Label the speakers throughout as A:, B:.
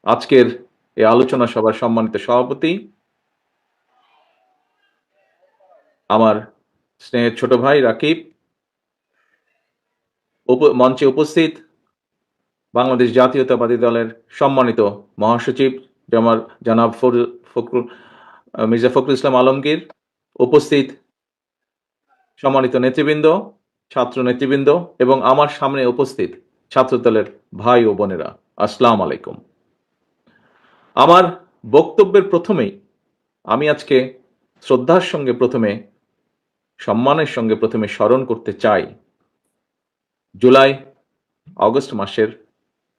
A: আজকের এই আলোচনা সভার সম্মানিত সভাপতি, আমার স্নেহের ছোট ভাই রাকিব, মঞ্চে উপস্থিত বাংলাদেশ জাতীয়তাবাদী দলের সম্মানিত মহাসচিব জনাব মির্জা ফখরুল ইসলাম আলমগীর, উপস্থিত সম্মানিত নেতৃবৃন্দ, ছাত্র নেতৃবৃন্দ এবং আমার সামনে উপস্থিত ছাত্রদলের ভাই ও বোনেরা, আসসালামু আলাইকুম। আমার বক্তব্যের প্রথমেই আমি আজকে শ্রদ্ধার সঙ্গে সম্মানের সঙ্গে প্রথমে স্মরণ করতে চাই জুলাই আগস্ট মাসের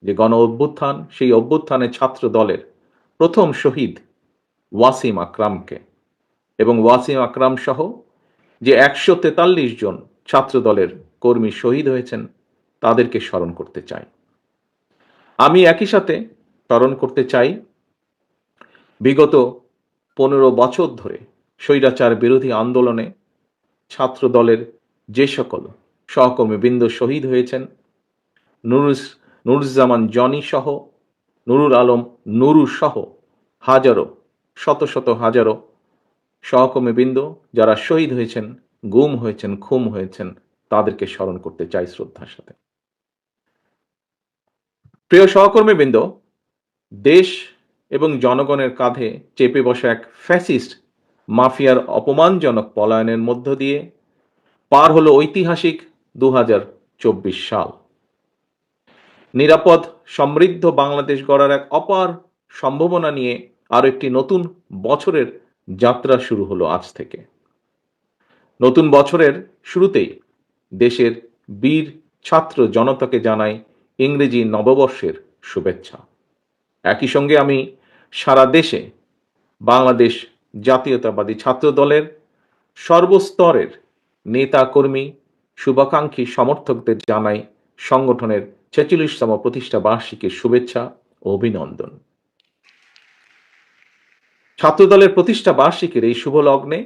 A: যে গণ অভ্যুত্থান, সেই অভ্যুত্থানে ছাত্র দলের প্রথম শহীদ ওয়াসিম আকরামকে এবং ওয়াসিম আকরাম সহ যে ১৪৩ জন ছাত্র দলের কর্মী শহীদ হয়েছেন তাদেরকে স্মরণ করতে চাই। আমি একই সাথে স্মরণ করতে চাই বিগত ১৫ বছর ধরে স্বৈরাচার বিরোধী আন্দোলনে ছাত্র দলের যে সকল সহকর্মীবৃন্দ শহীদ হয়েছেন, নুরুজ্জামান জনি সহ, নুরুল আলম নুরু সহ শত শত হাজারো সহকর্মীবৃন্দ যারা শহীদ হয়েছেন, গুম হয়েছেন, খুন হয়েছেন, তাদেরকে স্মরণ করতে চাই শ্রদ্ধার সাথে। প্রিয় সহকর্মীবৃন্দ, দেশ এবং জনগণের কাঁধে চেপে বসা এক ফ্যাসিস্ট মাফিয়ার অপমানজনক পলায়নের মধ্য দিয়ে পার হলো ঐতিহাসিক ২০২৪ সাল। নিরাপদ সমৃদ্ধ বাংলাদেশ গড়ার এক অপার সম্ভাবনা নিয়ে আরো একটি নতুন বছরের যাত্রা শুরু হলো আজ থেকে। নতুন বছরের শুরুতেই দেশের বীর ছাত্র জনতাকে জানাই ইংরেজি নববর্ষের শুভেচ্ছা। একই সঙ্গে আমি সারা দেশে বাংলাদেশ জাতীয়তাবাদী ছাত্র দলের সর্বস্তরের নেতা কর্মী, শুভাকাঙ্ক্ষী সমর্থকদের জানাই সংগঠনের ৪৬তম প্রতিষ্ঠা বার্ষিকীর শুভেচ্ছা ও অভিনন্দন। ছাত্রদলের প্রতিষ্ঠা বার্ষিকীর এই শুভ লগ্নে